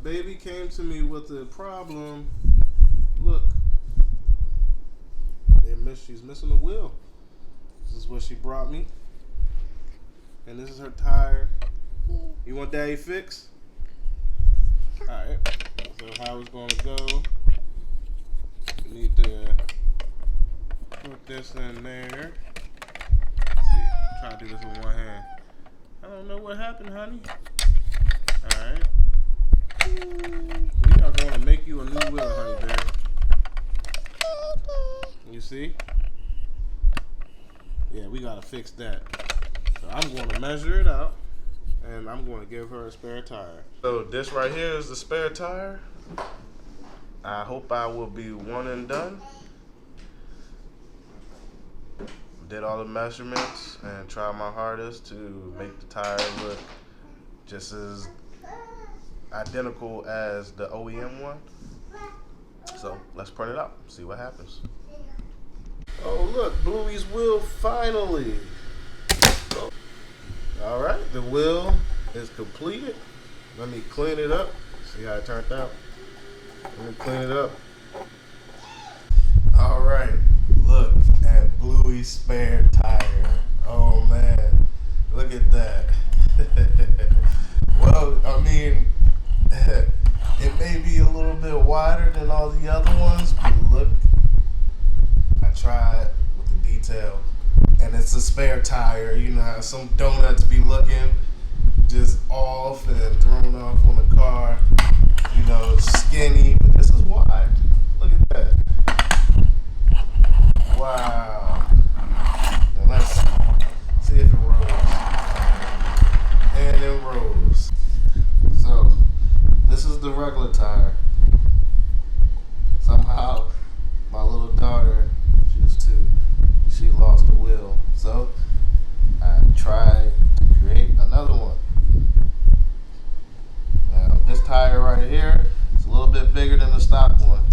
baby came to me with a problem. Look, she's missing a wheel. This is what she brought me, and this is her tire. You want Daddy fix? All right. So how it's gonna go? You need to put this in there. Let's see, try to do this with one hand. I don't know what happened, honey. All right. We are going to make you a new wheel, honey bear. You see? Yeah, we gotta fix that. So I'm going to measure it out, and I'm going to give her a spare tire. So this right here is the spare tire. I hope I will be one and done. Did all the measurements and tried my hardest to make the tire look just as identical as the OEM one. So let's print it out, see what happens. Oh look, Bluey's wheel finally. All right, the wheel is completed. Let me clean it up. See how it turned out? Let me clean it up. All right, look at Bluey's spare tire. Oh man, look at that. Well, I mean, it may be a little bit wider than all the other ones, but look, I tried with the detail. And it's a spare tire. You know how some donuts be looking just off and thrown off on the car. You know, skinny, but this is wide. Look at that. Wow. Now let's see if it rolls. And it rolls. So, this is the regular tire. Somehow, my little daughter, she's 2, she lost the wheel. So, I tried to create another one. Now, this tire right here is a little bit bigger than the stock one,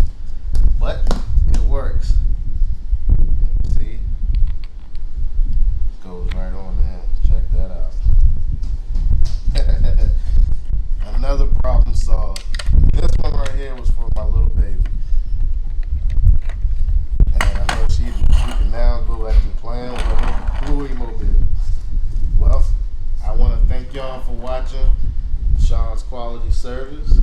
but it works. See? Goes right on in. Check that out. Another problem solved. This one right here was for my little baby. And I know she can now go back to playing with her Bluey mobile. Well, I want to thank y'all for watching Sean's Quality Service.